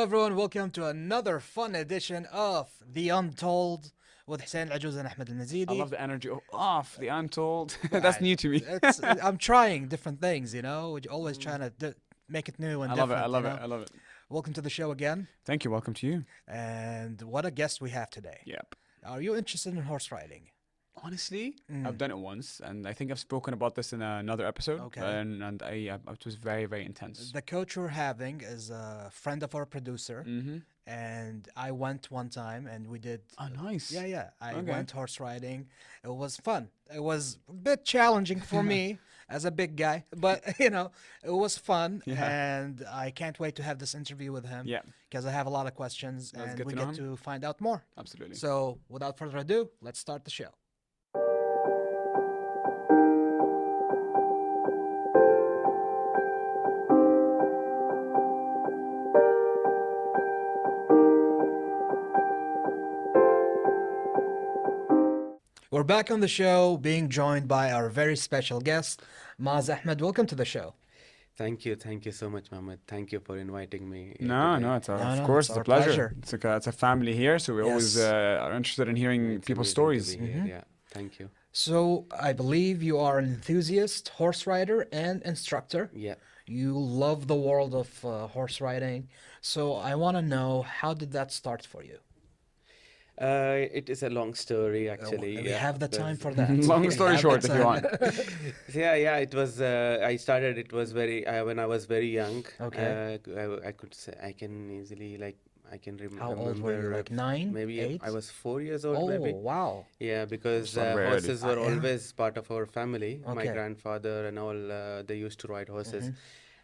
everyone, welcome to another fun edition of The Untold with Hussein, Ajouz and Ahmed I ALMazeedi. love the energy off the Untold. That's I- new to me. I'm trying different things, We're always trying to make it new and I love it. different, I love it. I love it. Welcome to the show again, Thank you. Welcome to you. and what a guest we have today. Yep. Are you interested in horse riding? Honestly, I've done it once, and I think I've spoken about this in another episode. Okay. And it was very, very intense. The coach we're having is a friend of our producer, Mm-hmm. and I went one time and we did. Oh, nice. Yeah. I Okay. went horse riding. It was fun. It was a bit challenging for me as a big guy, but it was fun. Yeah. And I can't wait to have this interview with him. Yeah. Because I have a lot of questions Let's and get we to know get him. to find out more. Absolutely. So, without further ado, let's start the show. We're back on the show, being joined by our very special guest, Maaz Ahmed. Welcome to the show. Thank you so much, Mohammed. Thank you for inviting me. No, today. no, it's No, of no, course it's it's a our pleasure. pleasure. It's a family here, so we always Yes. are interested in hearing It's people's amazing to stories. be here. Yeah, thank you. So, I believe you are an enthusiast, horse rider, and instructor. Yeah. You love the world of horse riding. So, I want to know, how did that start for you? It is a long story, actually. We yeah, have the time because- for that. Long We story have short, the if you time. want. Yeah. It was. I started. It was very when I was very young. Okay. I could say I can easily I can remember. How old were you? Like 9, Maybe 8? I was 4 years old. Oh, Maybe. wow. Yeah, because Start very early. horses were Yeah. always part of our family. My Okay. grandfather and all. They used to ride horses.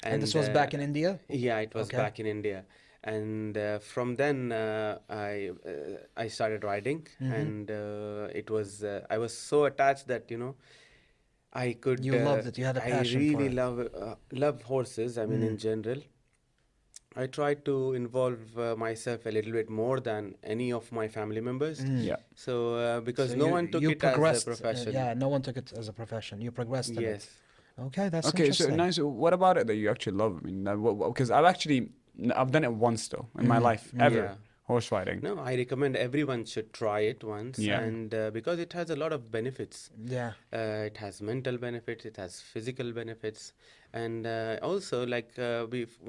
And this was back in India? Yeah, it was Okay. back in India, and from then I started riding, and it was I was so attached that I could. You loved it. You had a passion I for really it. love horses. I mean, in general, I tried to involve myself a little bit more than any of my family members. Yeah. So because So no you- one took you it as a progressed, profession. yeah, no one took it as a profession. You progressed in it. Yes. Okay, that's Okay, so interesting. nice. What about it that you actually love? I mean, because I've done it once though in my life ever. Yeah. Horse riding. No, I recommend everyone should try it once, Yeah. and because it has a lot of benefits. Yeah. It has mental benefits, it has physical benefits, and also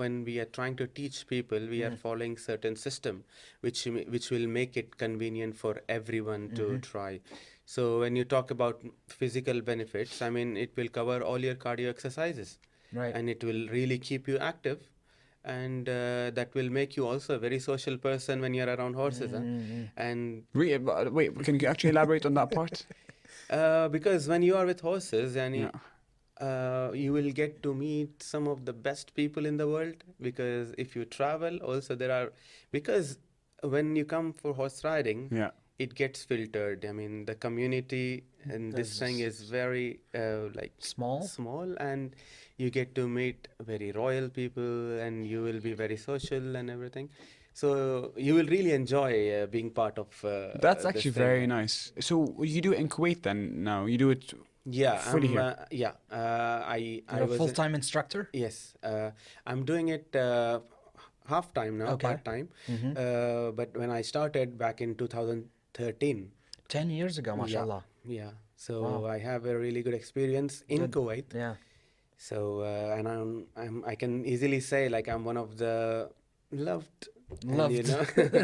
when we are trying to teach people, we are following certain system, which will make it convenient for everyone to try. So when you talk about physical benefits, I mean it will cover all your cardio exercises, Right. and it will really keep you active. And that will make you also a very social person when you're around horses. Huh? And Wait, can you actually elaborate on that part? because when you are with horses, and Yeah. you will get to meet some of the best people in the world. Because if you travel, also because when you come for horse riding, Yeah. it gets filtered. I mean, the community and this thing is very small, and you get to meet very royal people, and you will be very social and everything. So you will really enjoy being part of. That's this actually thing. very nice. So you do it in Kuwait then now? You do it Yeah, fully here? I You're a was full-time instructor? yes. I'm doing it half time now, Okay. part time. But when I started back in 2013. 10 years ago, mashallah. Yeah. So Wow. I have a really good experience in Kuwait. Yeah. So and I can easily say I'm one of the loved Loved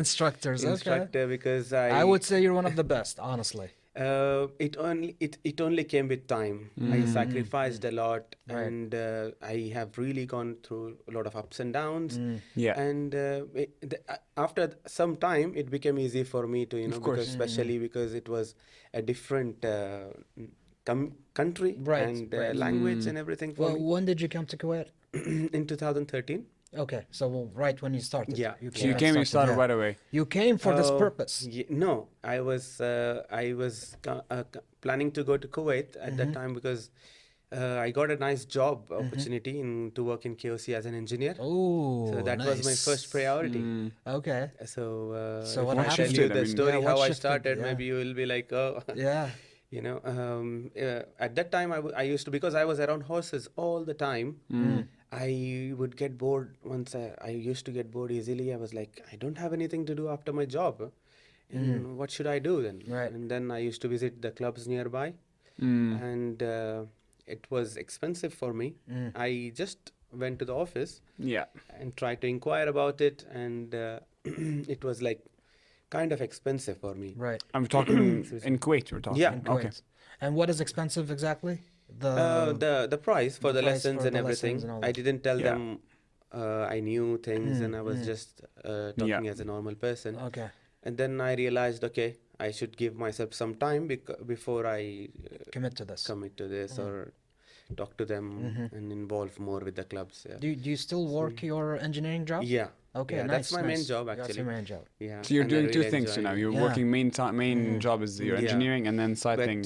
instructors. Okay. instructor, because I would say you're one of the best, honestly. it only came with time. I sacrificed a lot, Right. and I have really gone through a lot of ups and downs. Yeah. And after some time, it became easy for me to, Of course. because especially because it was a different country Right, and right. language and everything for Well, when did you come to Kuwait? me. In 2013. Okay, so right when you started. Yeah. So you came and started right away. You came for this Oh, purpose. No, I was planning to go to Kuwait at that time, because I got a nice job opportunity to work in KOC as an engineer. Oh, So that was my first priority. Okay. So, So if what I tell happened? you I the mean- story Yeah, what how I shifted? started, Yeah. maybe you will be like, oh, Yeah. at that time I used to, because I was around horses all the time. I would get bored once. I used to get bored easily. I was like, I don't have anything to do after my job. And what should I do then? Right. And then I used to visit the clubs nearby, Mm. and it was expensive for me. I just went to the office Yeah. and tried to inquire about it, and it was like kind of expensive for me. Right. I'm talking in Kuwait. We're talking. Yeah. In Okay. Kuwait. And what is expensive exactly? The price for the the price lessons for and the everything. lessons and all I that. didn't tell Yeah. them I knew things, and I was just talking as a normal person. Okay. And then I realized, okay, I should give myself some time before I Commit to this. commit to this or talk to them and involve more with the clubs. Yeah. Do you still work your engineering job? Yeah. Okay, Yeah, nice. that's my main nice. job That's actually. your main job. Yeah. So you're and I doing two really things enjoy now. it. You're Yeah. working main job is your Yeah. engineering, and then side thing.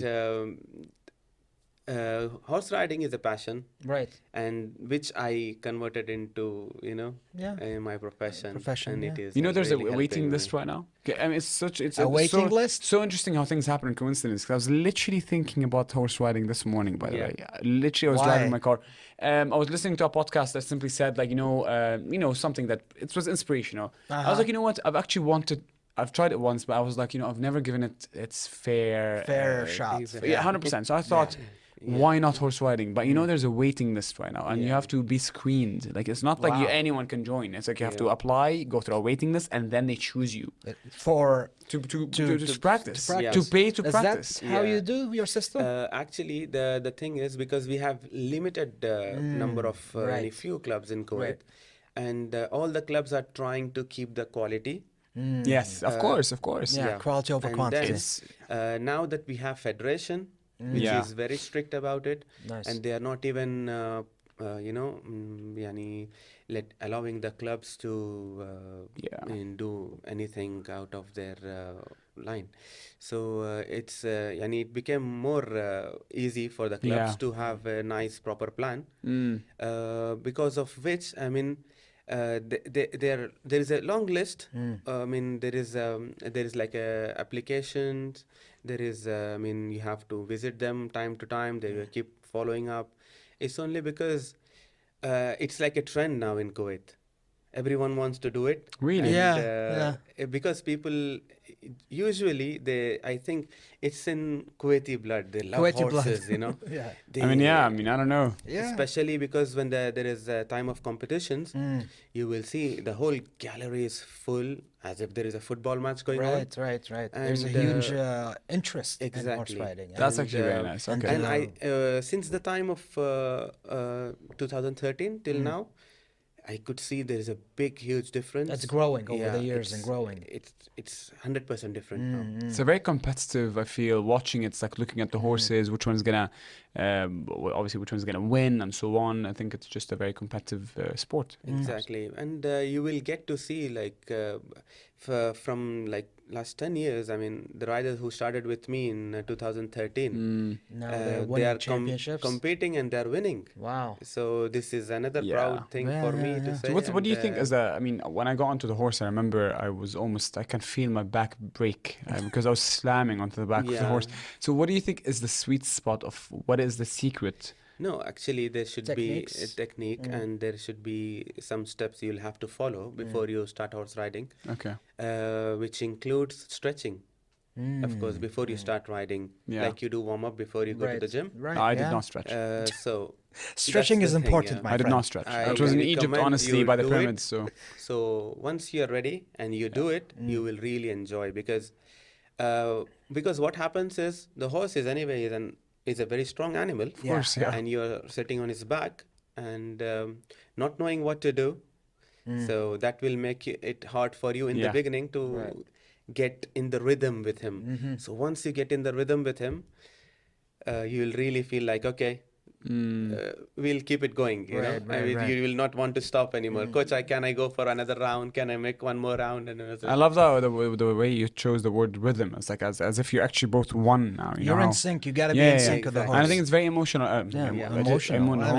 But horse riding is a passion, Right. and which I converted into, Yeah. my profession. Profession, and yeah. it is. You know, there's really a waiting helping list me. right now. Okay, I mean, it's A waiting so, list? So interesting how things happen in coincidence. 'Cause I was literally thinking about horse riding this morning. By the Yeah. way, literally, I was Why? driving my car. I was listening to a podcast that simply said, like, something that it was inspirational. I was like, you know what? I've tried it once, but I was like, I've never given it its fair shot. Exactly. Yeah, 100%. So I thought, why not horse riding? But there's a waiting list right now, and you Yeah. have to be screened. Like, it's not like Wow. anyone can join. It's like you have to Yeah. apply, go through a waiting list, and then they choose you For to to practice, practice. to pay to is practice. that how Yeah. you do your system? Actually, the thing is, because we have limited number of only right. few clubs in Kuwait, Right. and all the clubs are trying to keep the quality. Yes, of course. yeah, quality over And quantity. then, now that we have federation, which Yeah. is very strict about it, Nice. and they are not even allowing the clubs to do anything out of their line. So it became more easy for the clubs Yeah. to have a nice proper plan, because of which, I mean, there is a long list. I mean, there is like applications. There is, you have to visit them time to time. They will keep following up. It's only because it's like a trend now in Kuwait. Everyone wants to do it. Really? Yeah, Because people usually I think it's in Kuwaiti blood. They love Kuwaiti blood. horses, Yeah. I don't know. Yeah. Especially because when there is a time of competitions, you will see the whole gallery is full, as if there is a football match going on. Right. There's a And, huge interest in horse exactly. riding. That's And, actually very nice. and Okay. And I, since the time of 2013 till now, I could see there is a huge difference. It's growing over the years and it's- growing. It's 100% different now. It's a very competitive. I feel watching it's like looking at the horses, which one's gonna, obviously which one's gonna win, and so on. I think it's just a very competitive sport. Exactly, and you will get to see like from like last 10 years. I mean, the riders who started with me in 2013, Now they're they winning are championships. competing and they're winning. Wow. So this is another Yeah. proud thing Yeah, for yeah, me yeah. to So say. What do you think and, is that? I mean, when I got onto the horse, I remember I can feel my back break because I was slamming onto the back of the Yeah. horse. So what do you think is the sweet spot of what is the secret? No, actually, there should Techniques. be a technique, and there should be some steps you'll have to follow before you start horse riding, Okay. which includes stretching. Of course, before you start riding, Yeah. like you do warm up before you go to the gym. Right. I did yeah. not stretch. So Stretching that's is the thing, important, yeah. my I did friend. not stretch. I I was in really Egypt, recommend honestly, you by the do it. pyramids. So once you're ready and you do it, you will really enjoy because what happens is the horse is anyway is a very strong animal. Of course, yeah. And you're sitting on his back and not knowing what to do. So that will make it hard for you in the Yeah. beginning to get in the rhythm with him. So once you get in the rhythm with him, you will really feel like, okay, we'll keep it going. You know, you will not want to stop anymore. Coach, can I go for another round? Can I make one more round? And I love the way you chose the word rhythm. It's like as if you're actually both one now. You're know? in sync. You got to be Yeah, in yeah, sync with the exactly. horse. And I think it's very emotional. Emotional. I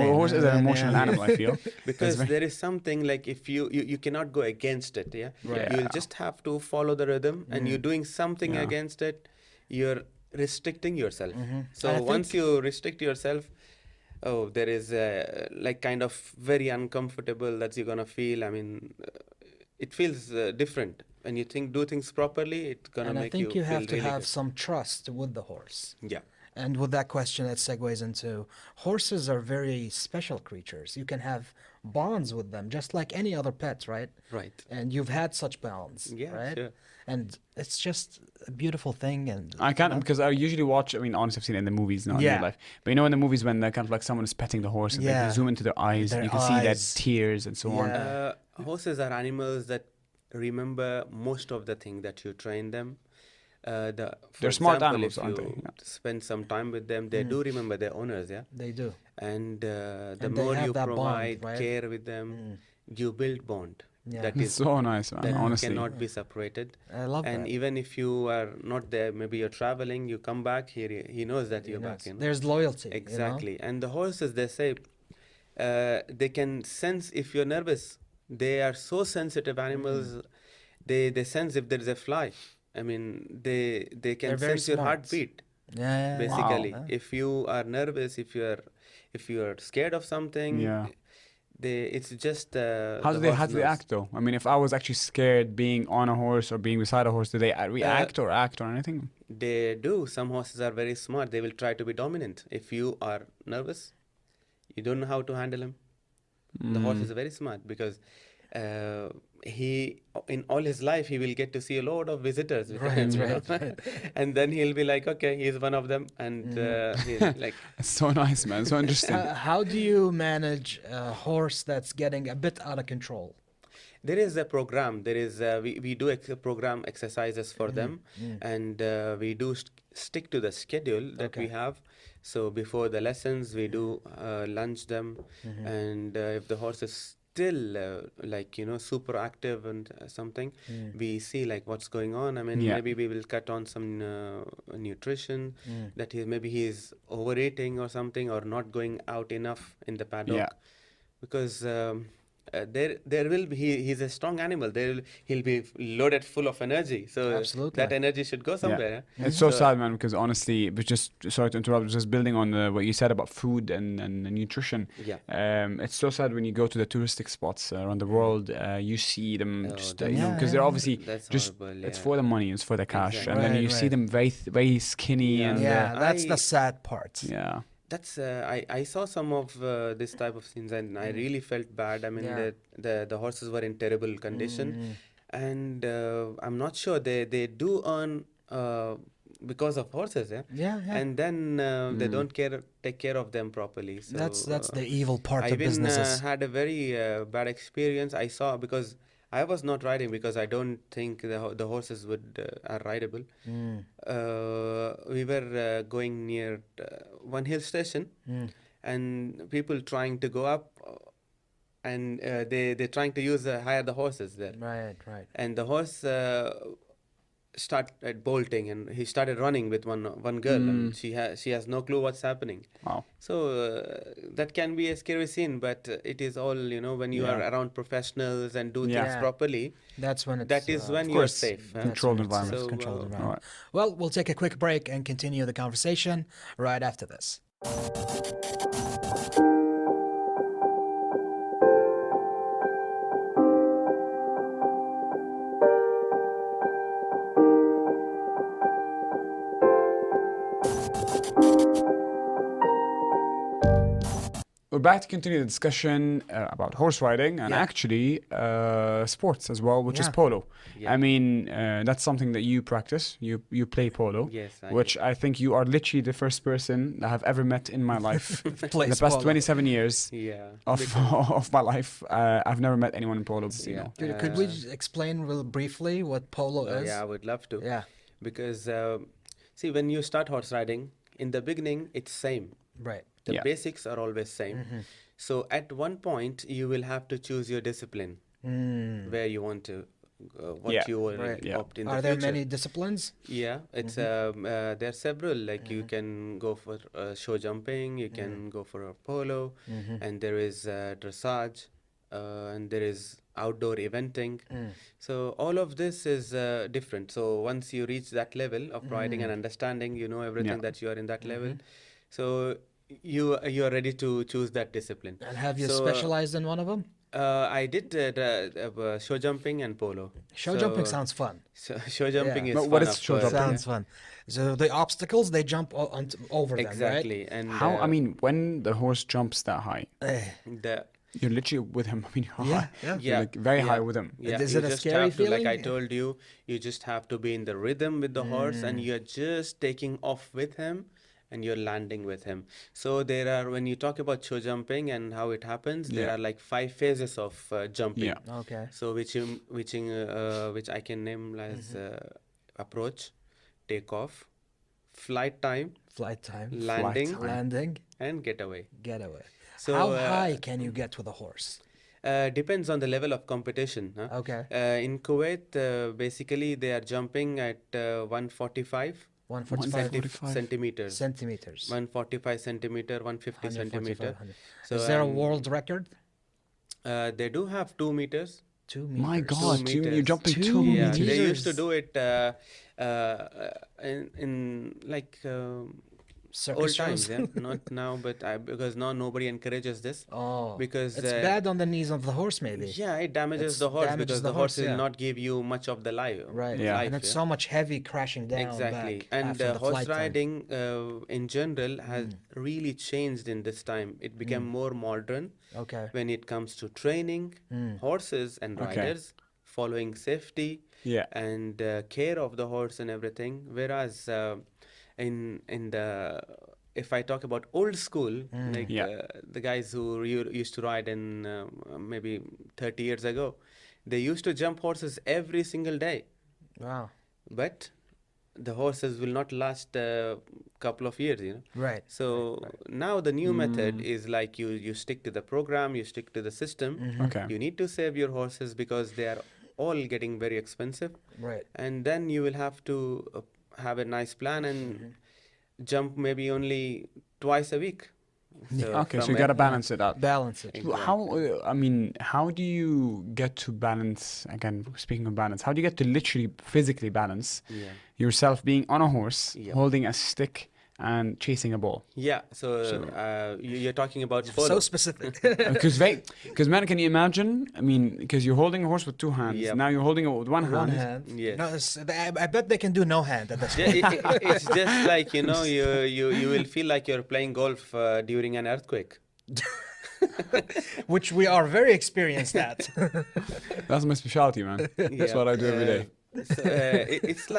mean, Horse is an emotional yeah. animal, I feel. because there is something like if you cannot go against it. Yeah, Right. you'll just have to follow the rhythm, and you're doing something Yeah. against it, you're restricting yourself. I So think- once you restrict yourself, Oh, there is like kind of very uncomfortable that you're gonna feel. I mean, it feels different when you do things properly. It's gonna And I make think you you feel have to really have good. some trust with the horse. Yeah. And with that question, that segues into horses are very special creatures. You can have bonds with them just like any other pet, right? Right. And you've had such bonds, Yeah. right? Sure. And it's just a beautiful thing. And I can't because I usually watch. I mean, honestly, I've seen it in the movies, not in real Yeah. life. But you know, in the movies when kind of like someone is petting the horse, and like, Yeah. you zoom into their eyes, and Their you can see that eyes. tears and so on. Yeah. Horses are animals that remember most of the thing that you train them. For They're smart example, animals, if aren't they? you Yeah. spend some time with them, they do remember their owners, yeah. They do. And the And they more have you that bond, provide right? care with them, you build bond. Yeah. That It's is so nice, man. that Honestly, cannot be separated. I love And that. even if you are not there, maybe you're traveling, you come back here, he knows that you're back. You know? There's loyalty. Exactly. And the horses, they say, they can sense if you're nervous. They are so sensitive animals. They sense if there is a fly. I mean, they They're can very sense your smart. heartbeat. Yeah. Basically, Wow. if you are nervous, if you are scared of something, yeah. it's just How the do they horse knows. act though? I mean, if I was actually scared being on a horse or being beside a horse, do they react or act or anything? They do. Some horses are very smart. They will try to be dominant. If you are nervous, you don't know how to handle him. The horse is very smart because he, in all his life, he will get to see a lot of visitors. With him, you know. And then he'll be like, okay, he's one of them, and he'll like. It's so nice, man. So interesting. How do you manage a horse that's getting a bit out of control? There is a program. There is we do program exercises for them, and we do stick to the schedule that we have. So before the lessons, we do lunch them, and if the horse is still like super active and something, we see like what's going on. I mean, Yeah. maybe we will cut on some nutrition that maybe he is overeating or something, or not going out enough in the paddock. Yeah. Because there will be he's a strong animal. He'll be loaded full of energy. So Absolutely. that energy should go somewhere. Yeah. It's so sad, man, because honestly, but just sorry to interrupt, just building on what you said about food and nutrition. Yeah. It's so sad when you go to the touristic spots around the world, you see them just, that's- because they're obviously That's just, horrible. it's Yeah. for the money, it's for the cash. Exactly. And then Right, you see right. them very skinny Yeah. and, Yeah, that's I- the sad part. yeah. That's I saw some of this type of scenes, and I really felt bad. I mean, Yeah. the horses were in terrible condition, and I'm not sure they do earn because of horses, yeah. Yeah, yeah. And then they don't take care of them properly. So That's the evil part I of even businesses. had a very bad experience. I saw, because I was not riding, because I don't think the horses are rideable. We were going near one hill station, and people trying to go up, and they're trying to hire the horses there. Right, right. And the horse started bolting, and he started running with one girl, and she has no clue what's happening. Wow. So that can be a scary scene, but it is all, when you are Yeah. around professionals and do Yeah. things properly, That's when it's that is when Of you are course, safe. huh? controlled That's when it's environment. So, controlled uh, environment. Alright. Well, we'll take a quick break and continue the conversation right after this. We're back to continue the discussion about horse riding and Yeah. actually sports as well, which is Yeah. polo. Yeah. I mean, that's something that you practice. You play polo. Yes, I Which I think you are literally the first person I have ever met in my life. In the Plays past polo. 27 years Yeah. of of my life, I've never met anyone in polo. You Yeah. know. Could we just explain real briefly what polo is? Yeah, I would love to. Yeah, Because see, when you start horse riding, in the beginning, it's same. right. The Yeah. basics are always same. So at one point, you will have to choose your discipline, where you want to, what Yeah. you will Right. Yeah. opt in Are the there future. many disciplines? Yeah, it's there are several. Like you can go for show jumping, you can go for a polo, and there is dressage, and there is outdoor eventing. So all of this is different. So once you reach that level of riding and understanding, you know everything Yeah. that you are in that level. So you are ready to choose that discipline. And have you So, specialized in one of them? I did show jumping and polo. Show jumping sounds fun. So show jumping Yeah. is But what fun, is of show course. jumping? Sounds fun. So the obstacles, they jump over them, right? Exactly. And How? I mean, when the horse jumps that high, the you're literally with him. I mean, how Yeah, high? yeah. You're like very high with him. Yeah, Is you it a just scary have to, like I feeling? told you, you just have to be in the rhythm with the horse, and you're just taking off with him, and you're landing with him. So there are, when you talk about show jumping and how it happens, there Yeah. are like 5 phases of jumping. Yeah. Okay. So which I can name as approach, take off, flight time, Flight time. landing, time. Landing. and getaway. Getaway. So How high can you get with a horse? Depends on the level of competition. Huh? Okay. In Kuwait, basically they are jumping at 145 145 centimeters. centimeters. 145 centimeter, 150 centimeter. 100. So Is there a world record? they do have 2 meters. 2 meters. My God, you're meters. jumping 2 2 Yeah, meters. they used to meters. do it in like Circus old shows? times. Yeah, not now, but because now nobody encourages this. Oh. Because it's bad on the knees of the horse, maybe. Yeah, it damages It's the horse damages because the the horse, horse will yeah. not give you much of the life. Right. Yeah. And it's so much heavy crashing down Exactly. back And after the horse flight time. riding in general has really changed in this time. It became more modern Okay. when it comes to training horses and Okay. riders, following safety Yeah. and care of the horse and everything. Whereas in the if I talk about old school, like Yeah. the guys who used to ride in maybe 30 years ago, they used to jump horses every single day. Wow. But the horses will not last a couple of years, Right. So now the new method is like you stick to the program, you stick to the system. Okay. You need to save your horses because they are all getting very expensive. Right. And then you will have to have a nice plan and jump maybe only twice a week. Okay, so from you got to balance it out. Balance it. Exactly. How, I mean, how do you get to balance, again, speaking of balance, how do you get to literally physically balance Yeah. yourself being on a horse, Yeah. holding a stick and chasing a ball? Yeah, so you're talking about So polo. specific. Because man, can you imagine? I mean, because you're holding a horse with 2 hands. Yep. Now you're holding it with one hand. One hand. Yes. No, I bet they can do no hand at this point. It's just like, you will feel like you're playing golf during an earthquake. Which we are very experienced at. That's my specialty, man. That's Yeah, what I do every day. So, it's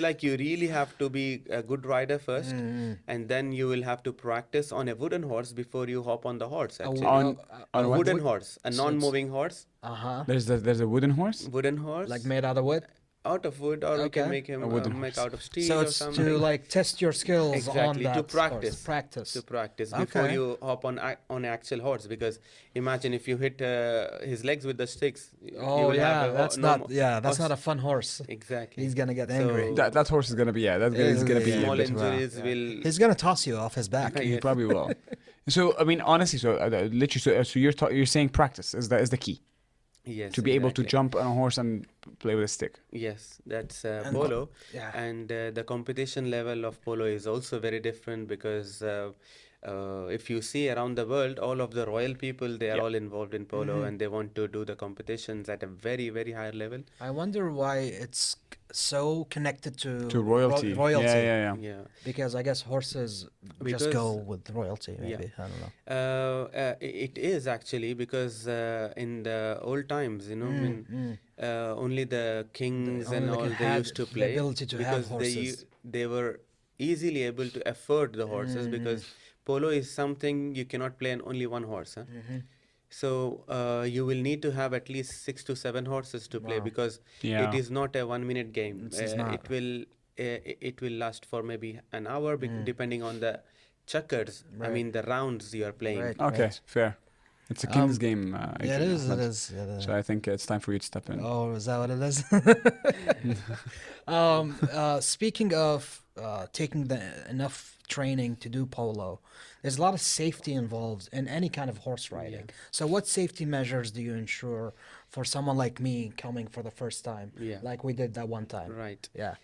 like you really have to be a good rider first, and then you will have to practice on a wooden horse before you hop on the horse. Actually, On a what? wooden horse, a non-moving horse, Uh-huh. There's a wooden horse. wooden horse, Like made out of wood? out of wood, or we Okay. can make him A wooden make horse. out of steel So or it's something. to like test your skills Exactly, on to that practice. horse. Practice. To practice before Okay. you hop on an actual horse, because imagine if you hit his legs with the sticks. you Oh will yeah, have a that's no not mo- that's horse. not a fun horse. Exactly. He's gonna get angry. So- That horse is gonna be that's gonna be Yeah. a Small bit- injuries will. He's gonna toss you off his back. He Yes. probably will. So I mean, honestly, so literally, so you're saying practice is the key Yes. to be able to exactly. jump on a horse and play with a stick. Yes, that's And polo. yeah. And the competition level of polo is also very different because if you see around the world, all of the royal people, they are Yeah. all involved in polo and they want to do the competitions at a very, very high level. I wonder why it's so connected to Royalty. royalty. Yeah. Yeah. Because I guess horses Because- just go with royalty. Maybe I don't know. It is actually because in the old times, when only the kings only and the all king they had used to the play ability to have because horses. they were easily able to afford the horses because polo is something you cannot play on only one horse. Huh? So you will need to have at least 6 to 7 horses to play Wow. because Yeah. it is not a 1 minute game. It's not. It will last for maybe an hour depending on the checkers. I Right. mean the rounds you are playing. Right. Okay, fair. It's a king's game. Yeah, it Adrian is. It Ahmed. is. It is. So I think it's time for you to step in. Oh, is that what it is? Speaking of taking enough training to do polo, there's a lot of safety involved in any kind of horse riding. So what safety measures do you ensure for someone like me coming for the first time, Yeah. like we did that one time? Right. Yeah.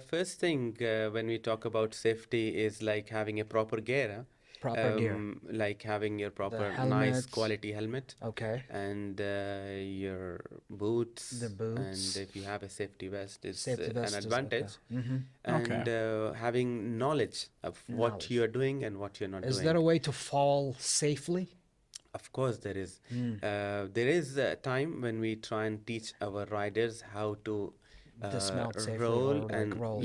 First thing when we talk about safety is like having a proper gear. Proper gear. like having your proper nice helmet. quality helmet, Okay. and your boots, The boots. and if you have a safety vest, is Safety an vest is advantage. okay. Mm-hmm. And having knowledge of what Knowledge. you're doing and what you're not Is doing. there a way to fall safely? Of course, there is. Mm. There is a time when we try and teach our riders how to Dismount safely roll or, like, and roll.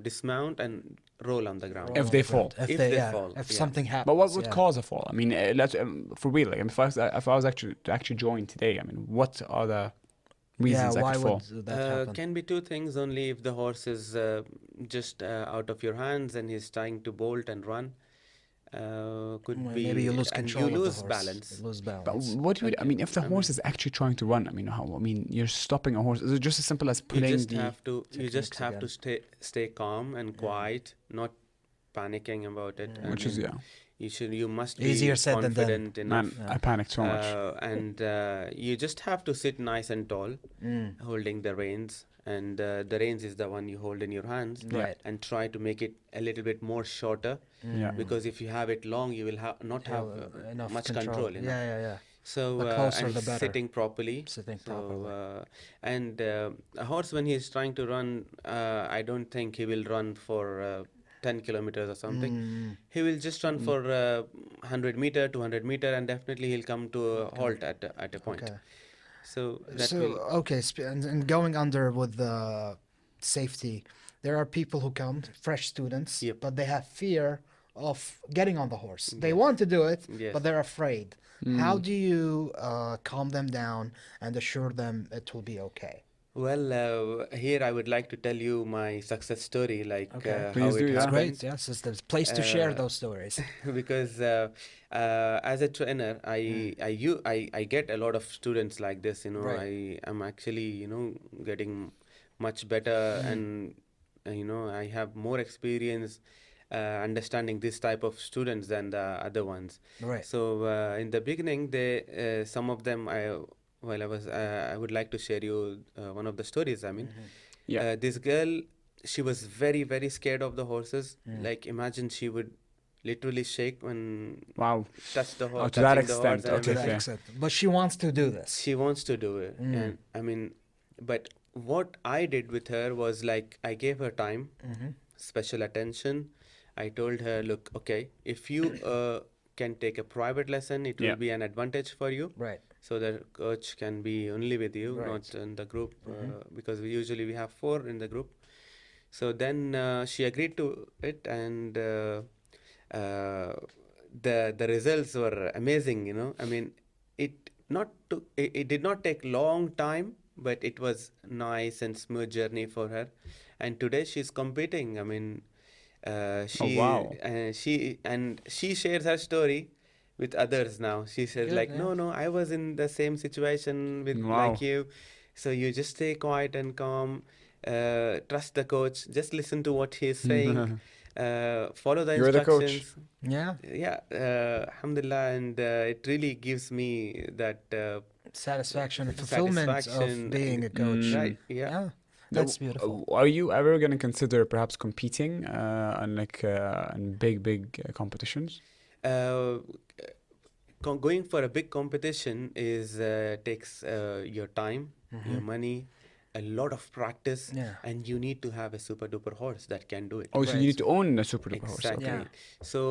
dismount and roll on the ground. Roll If on they the ground. fall. If If they, they yeah, fall, if yeah. something happens. But what would yeah. cause a fall? I mean, let's for real. Like, if I was actually to actually join today, I mean, what are the reasons I why could fall? would that happen? Can be two things only. If the horse is just out of your hands and he's trying to bolt and run, could Well, be, maybe you lose and control you of lose the horse. balance. You lose But balance. what do you? I mean, if the I horse mean- is actually trying to run, I mean, how? I mean, you're stopping a horse. Is it just as simple as You putting just the? have to. You just techniques have to again. stay calm and quiet, not panicking about it. I Which is mean, yeah, you must be Easier said than done. confident enough. man, I panicked so much. And you just have to sit nice and tall, holding the reins, and the reins is the one you hold in your hands, Right. and try to make it a little bit more shorter, Yeah. because if you have it long, you will not have Enough much control. control. You know? Yeah. So The closer and the better. sitting properly. Sitting So properly. and a horse when he is trying to run, I don't think he will run for 10 kilometers or something. Mm. He will just run for 100 meter, 200 meter, and definitely he'll come to a halt at a point. Okay. So that So will. okay, and going under with the safety, there are people who come, fresh students, Yep. but they have fear of getting on the horse. They Yes. want to do it, Yes. but they're afraid. How do you calm them down and assure them it will be okay? Well, here I would like to tell you my success story, like Okay. Please how do, it yeah. It's happened. great. Yes, it's the place to share those stories. Because as a trainer, I get a lot of students like this. You know, Right. I am actually getting much better, and I have more experience understanding this type of students than the other ones. Right. So in the beginning, they some of them I would like to share you one of the stories. I mean, Yeah. this girl, she was very very scared of the horses. Like imagine she would literally shake when Wow. touch the horse, Oh, to that touching the horse extent, and okay, To that everything. fair. extent. But she wants to do this. She wants to do it, and I mean, but what I did with her was like I gave her time, special attention. I told her, look, okay, if you can take a private lesson, it will Yeah. be an advantage for you. Right. So the coach can be only with you, Right. not in the group, because we have 4 in the group. So then she agreed to it, and the results were amazing. I mean, it did not take long time, but it was nice and smooth journey for her. And today she's competing. I mean, wow. she shares her story with others now. She says Good, like, yeah. no, I was in the same situation with Wow. like you. So you just stay quiet and calm. Trust the coach. Just listen to what he's saying. Follow the You're the coach. instructions. Yeah. Yeah, alhamdulillah, and it really gives me that Satisfaction and fulfillment satisfaction of being a and- coach. right. Yeah. Yeah. That's beautiful. Are you ever going to consider perhaps competing on in big competitions? Going for a big competition is takes your time, your money, a lot of practice, Yeah. and you need to have a super duper horse that can do it. Oh, so Right. you need to own a super duper horse. Exactly. Okay. Yeah. So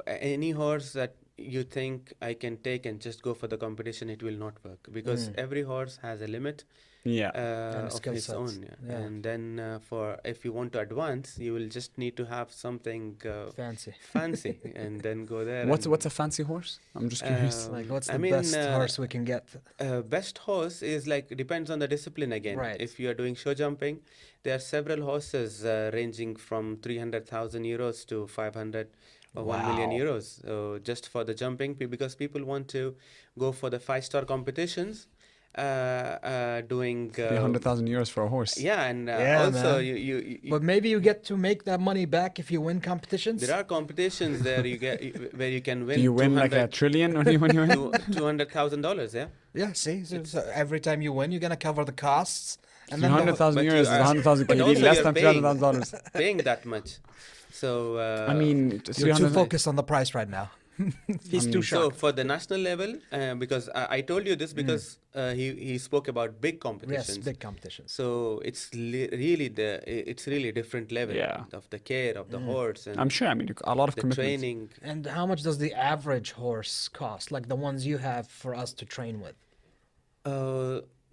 any horse that you think I can take and just go for the competition, it will not work, because every horse has a limit Yeah. And a of skill its set. own. Yeah. Yeah. And then if you want to advance, you will just need to have something Fancy. fancy, and then go there. What's a fancy horse? I'm just curious. Like, what's I the mean, best horse we can get? Best horse is like depends on the discipline again. Right. If you are doing show jumping, there are several horses ranging from 300,000 euros to 500 or 1 million Wow. euros. So just for the jumping, because people want to go for the 5-star competitions, doing 300,000 euros for a horse. yeah, and Yeah, also man. you But maybe you get to make that money back if you win competitions. there are competitions there you get where you can win. Do you win like a trillion when you win? $200,000, yeah. Yeah, see, so every time you win, you're gonna cover the costs, and then 300,000 But euros you is are- 100,000 but KD, also less you're than $300,000. paying that much. So I mean, You're too 300. focused on the price right now. He's too so sharp. for the national level, because I told you this because he spoke about big Yes, competitions. big competitions. So it's really different level Yeah. of the care of the horse and I'm sure. I mean, a lot of the commitment. training. And how much does the average horse cost? Like the ones you have for us to train with?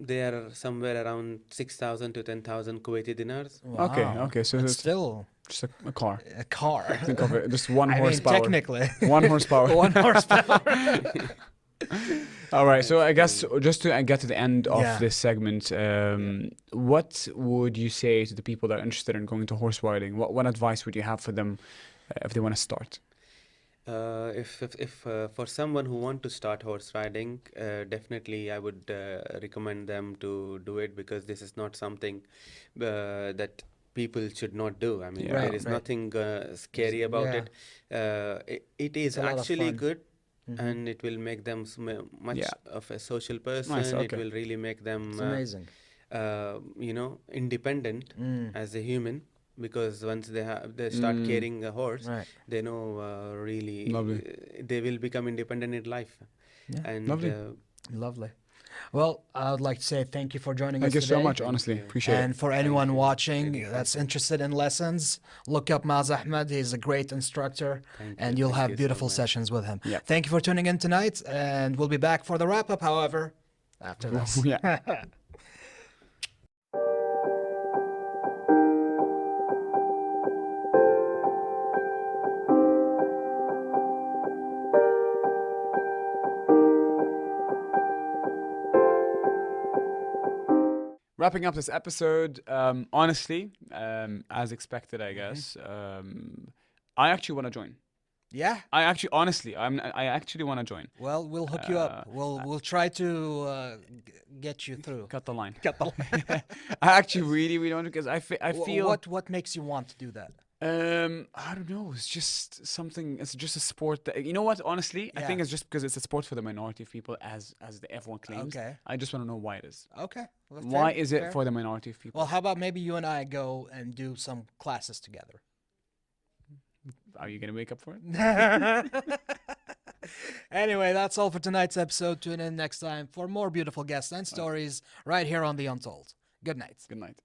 They are somewhere around 6,000 to 10,000 Kuwaiti dinars. Okay, Wow. okay, so That's it's still just a car. a car. Think of it, just one I mean, horsepower. technically. 1 horsepower. 1 horsepower. All right, so I guess just to get to the end of Yeah. this segment, what would you say to the people that are interested in going to horse riding? What advice would you have for them if they want to start? If for someone who want to start horse riding, definitely I would recommend them to do it, because this is not something that people should not do. I mean, Yeah. there is Right. nothing scary about Yeah. it. It is It's a lot of actually fun. good, and it will make them much Yeah. of a social person. Nice, It okay. will really make them It's amazing. independent as a human, because once they start caring a horse, Right. they know really Lovely. they will become independent in life. Yeah. And Lovely. Lovely. Well, I would like to say thank you for joining Thank us you today. so much, honestly. Appreciate And it. for anyone you. watching Thank you. that's interested in lessons, look up Maaz Ahmed. He's a great instructor, Thank and you. you'll Thank have you so beautiful much. sessions with him. Yeah. Thank you for tuning in tonight, and we'll be back for the wrap up, however, after this. Yeah. Wrapping up this episode, honestly, as expected, I guess, I actually want to join. Yeah. I actually want to join. Well, we'll hook you up. We'll try to get you through. Cut the line. Cut the line. I actually really want to, because I feel What makes you want to do that? I don't know. It's just something. It's just a sport that, you know what? Honestly, I think Yeah. it's just because it's a sport for the minority of people, as everyone claims. Okay. I just want to know why it is. Okay. Well, Why fair, is it fair. for the minority of people? Well, how about maybe you and I go and do some classes together? Are you gonna wake up for it? Anyway, that's all for tonight's episode. Tune in next time for more beautiful guests and stories right here on The Untold. Good night. Good night.